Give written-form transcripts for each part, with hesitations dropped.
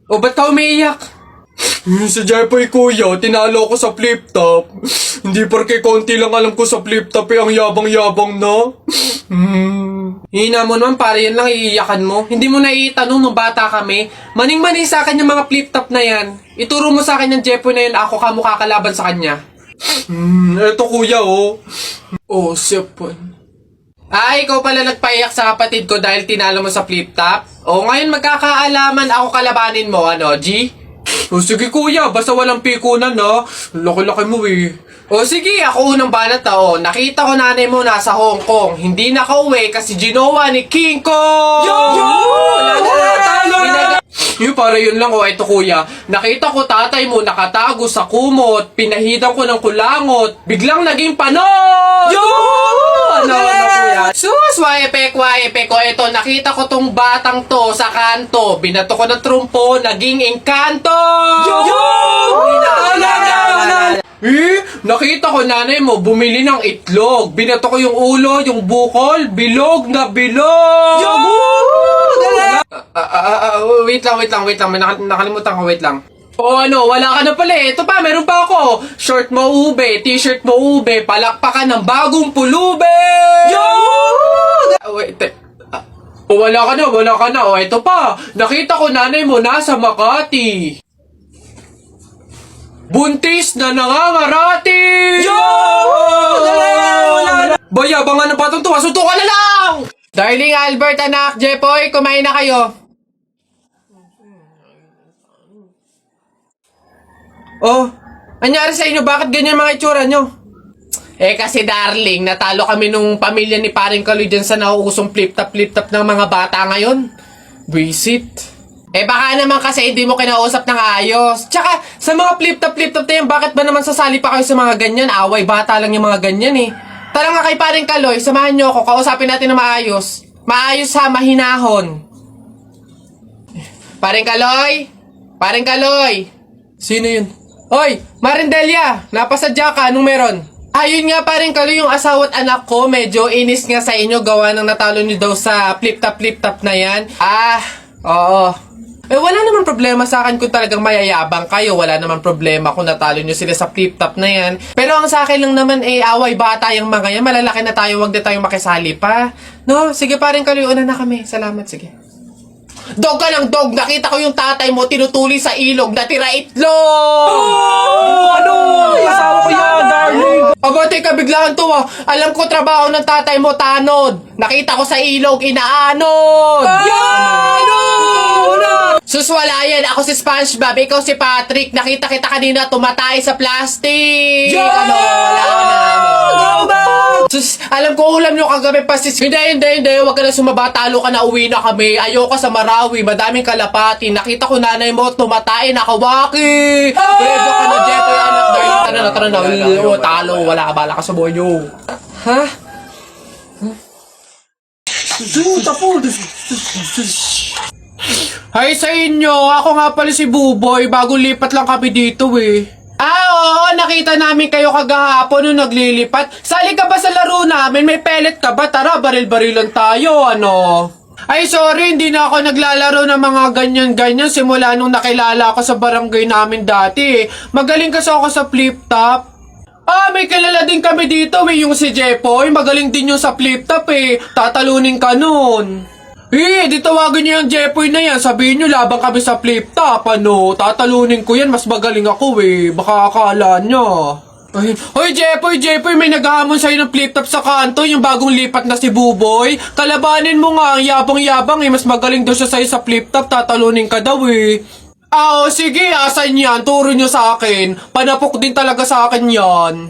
O, ba't ka umiiyak? Si Jepoy kuya, tinalo ko sa flip top. Hindi porke konti lang alam ko sa flip top ang yabang-yabang na. Hina mo naman, pare, yan lang iiyakan mo. Hindi mo na itanong nung bata kami. Maning-maning sa akin yung mga flip top na yan. Ituro mo sa akin yung Jepoy na yun, ako ka mukha kalaban sa kanya. Eto kuya oh. Oh, sipon. Ikaw pala nagpaiyak sa kapatid ko dahil tinalo mo sa flip top? O, ngayon magkakaalaman ako kalabanin mo, ano, G? O sige kuya, basta walang pikunan na. Laki-laki mo eh. O sige, ako unang banat na. O, nakita ko nanay mo nasa Hong Kong. Hindi nakauwi kasi ginawa ni King Kong! Yung para yun lang, ito kuya. Nakita ko tatay mo nakatago sa kumot. Pinahidan ko ng kulangot. Biglang naging panon! Ano, kuya? Sus, waepek. O, ito, nakita ko tong batang to sa kanto. Binato ko ng trumpo, naging engkanto! Nakita ko nanay mo bumili ng itlog. Binato ko yung ulo, yung bukol, bilog na bilog! Wait lang. May nakalimutan ko, wait lang. O ano, wala ka na pala eh. Ito pa, meron pa ako. Short mo ube, t-shirt mo ube, palakpakan ng bagong pulube! Wait, wala ka na. O, ito pa. Nakita ko nanay mo nasa Makati. Buntis na nangangarati! Bayabangan ng patong tuwa, suntukan na lang! Darling Albert, anak, Jepoy, kumain na kayo. Oh, anyari sa inyo? Bakit ganyan mga itsura nyo? Kasi darling, natalo kami nung pamilya ni paring Kaloy dyan sa nauusong flip-top ng mga bata ngayon. Visit. Baka naman kasi hindi mo kinausap ng ayos. Tsaka, sa mga flip-top na yan, bakit ba naman sasali pa kayo sa mga ganyan? Away, bata lang yung mga ganyan eh. Tara nga kay paring Kaloy, samahan nyo ako, kausapin natin na maayos. Maayos ha, mahinahon. Paring Kaloy! Sino yun? Hoy, Marindelia, napasadya ka, anong meron? Ayun nga paring Kaloy, yung asawa at anak ko, medyo inis nga sa inyo, gawa ng natalo nyo daw sa flip-top na yan. Oo. Wala naman problema sa akin kung talagang mayayabang kayo. Wala naman problema kung natalo nyo sila sa flip-top na yan. Pero ang sa akin lang naman away bata yung mga yan. Malalaki na tayo, wag na tayong makisali pa. No, sige paring Kaloy, una na kami. Salamat, sige. Dog ka ng dog! Nakita ko yung tatay mo tinutuli sa ilog na tira itlog! Ano? Asawa ko yan, darling. Teka, biglaan to ah. Alam ko trabaho ng tatay mo, tanod. Nakita ko sa ilog, inaanod! Sus, wala yan. Ako si SpongeBob, ikaw si Patrick. Nakita kita kanina tumatay sa plastic. Sus, alam ko ulam nyo kagabi pa sis. Hindi. Huwag ka na sumaba. Talo ka na, uwi na kami. Ayoko sa Marawi. Madaming kalapati. Nakita ko nanay mo tumatay. Nakawaki. Pwede ka na, Jepoy, anak. Tara na. Talo. Wala ka, bala ka sa buhay nyo. Ha? Hi sa inyo, ako nga pala si Buboy, bagong lipat lang kami dito eh. Oo, nakita namin kayo kagahapon nung naglilipat. Sali ka ba sa laro namin? May pellet ka ba? Tara, baril-barilan tayo, ano? Ay, sorry, hindi na ako naglalaro ng mga ganyan-ganyan simula nung nakilala ako sa barangay namin dati eh. Magaling kasi ako sa flip-top. May kilala din kami dito eh, yung si Jepoy. Magaling din yung sa flip-top eh. Tatalunin ka nun. Di tawagin nyo yung Jepoy na yan. Sabihin nyo, labang kami sa flip-top, ano? Tatalunin ko yan, mas magaling ako eh. Baka akala nyo. Hoy, Jepoy, may naghahamon sa'yo ng flip-top sa kanto, yung bagong lipat na si Buboy. Kalabanin mo nga, ang yabang-yabang eh. Mas magaling daw siya sa'yo sa flip-top, tatalunin ka daw eh. Sige, asan yan? Turo nyo sa akin. Panapok din talaga sa akin yan.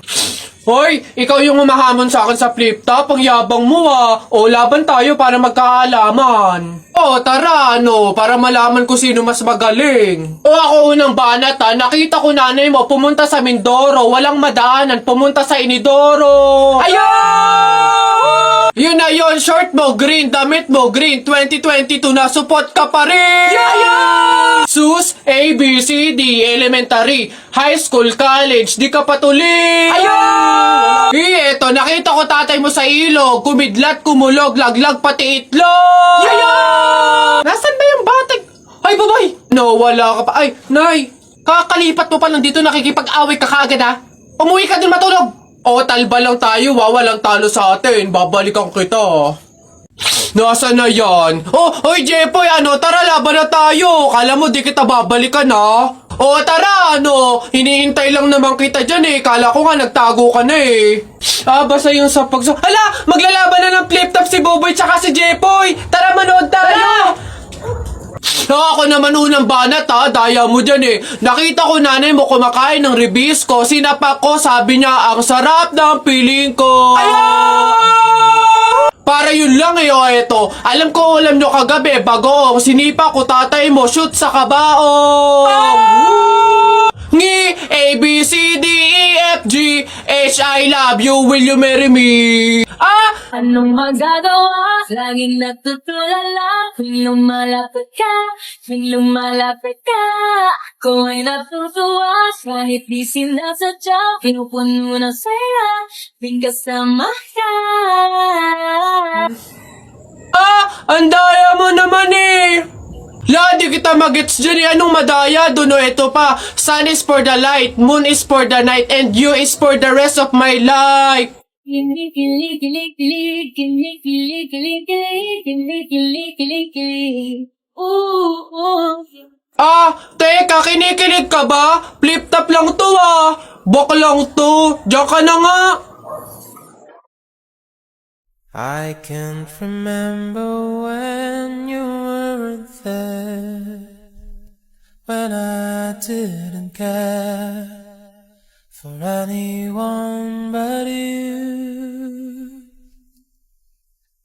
Hoy, ikaw yung umahamon sa akin sa flip-top, ang yabang mo ah. Laban tayo para magkaalaman. Tara, para malaman ko sino mas magaling. Ako unang banat nakita ko nanay mo pumunta sa Mindoro, walang madaanan, pumunta sa Inidoro. Ayun! Yun na yun, short mo green, damit mo green, 2022 na support ka pa rin! Sus, A, B, C, D, elementary, high school, college, di ka patuloy! Ayun! Eto, nakita ko tatay mo sa ilog, kumidlat, kumulog, laglag, pati itlog! Nasaan ba yung batag? Ay, babay! No, wala ka pa. Ay, nay! Kakalipat mo pa lang dito, nakikipag-away ka kaagad ha? Umuwi ka din matulog! O, talba lang tayo, walang talo sa atin. Babalikan kita. Nasaan na yan? Oh, hoy Jepoy, tara laban na tayo. Kala mo di kita babalikan ha? O tara, hinihintay lang naman kita dyan eh. Kala ko nga nagtago ka na eh. Basta yung sa Hala, maglalaban na ng flip-top si Buboy tsaka si Jepoy. Tara, manood tayo. Ako naman unang banat ha, daya mo dyan eh. Nakita ko nanay mo kumakain ng ribisco, sinapak ko, sabi niya, ang sarap ng piling ko. Para yun lang eh, eto. Alam ko ulam nyo kagabi, bagoong, sinipa ko tatay mo, shoot sa kabaong. Ngi, A, B, C, D, E, F, G, H, I love you, will you marry me? Anong magagawa? Laging natutulala tuwing lumalapit ka, tuwing lumalapit ka. Ako ay natutuwa kahit di sinasadya, pinupuno ng saya tuwing kasama ka. Ang daya mo naman eh! La, di kita magets dyan eh. Anong madaya? Doon ito pa. Sun is for the light, moon is for the night, and you is for the rest of my life. Kilig, kilig, kilig, kilig, kilig, kilig, kilig, kilig, kilig, kilig, kilig, kilig. Ooh. Teka, kinikilig ka ba? Flip-top lang to Bak lang to. Diyan ka na nga. I can't remember when you weren't there, when I didn't care for anyone but you.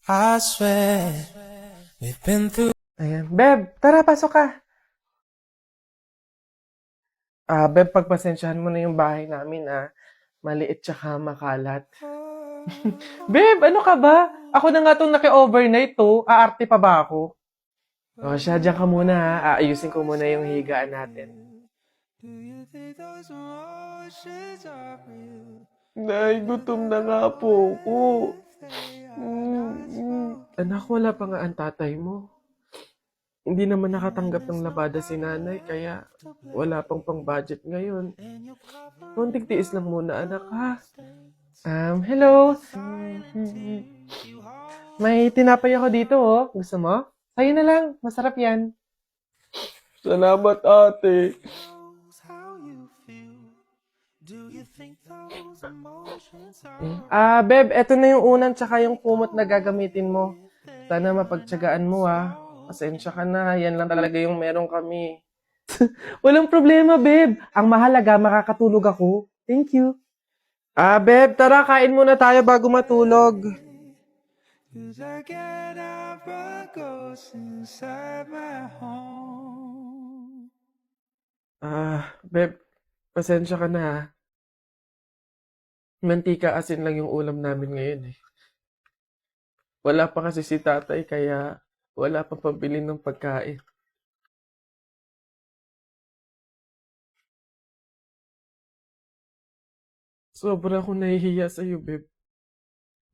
I swear we've been through. Ayan. Beb, tara, pasok ka. Beb, pagpasensyahan mo na yung bahay namin, maliit tsaka makalat. Beb, ano ka ba? Ako na nga itong naki-overnight to. Aarte pa ba ako? O siya, dyan ka muna ha. Aayusin ko muna yung higaan natin. Nay, gutom na nga po ako. Anak, wala pa nga ang tatay mo. Hindi naman nakatanggap ng labada si nanay, kaya wala pang pang-budget ngayon. Konting tiis lang muna, anak, ha? Hello? May tinapay ako dito, Gusto mo? Sa'yo na lang. Masarap yan. Salamat, ate. Beb, eto na yung unang tsaka yung kumot na gagamitin mo. Sana mapagtsagaan mo, Pasensya ka na. Yan lang talaga yung meron kami. Walang problema, Beb. Ang mahalaga, makakatulog ako. Thank you. Beb, tara, kain muna tayo bago matulog. Beb, pasensya ka na, Mantika asin lang yung ulam namin ngayon eh. Wala pa kasi si tatay, kaya wala pang pambili ng pagkain. Sobra akong nahihiya sa'yo, Beb.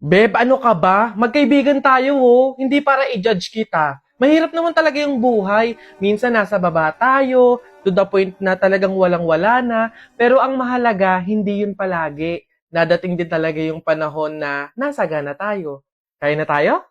Beb, ano ka ba? Magkaibigan tayo, Hindi para i-judge kita. Mahirap naman talaga yung buhay. Minsan nasa baba tayo, to the point na talagang walang-wala na. Pero ang mahalaga, hindi yun palagi. Dadating din talaga yung panahon na nasagana tayo. Kaya na tayo?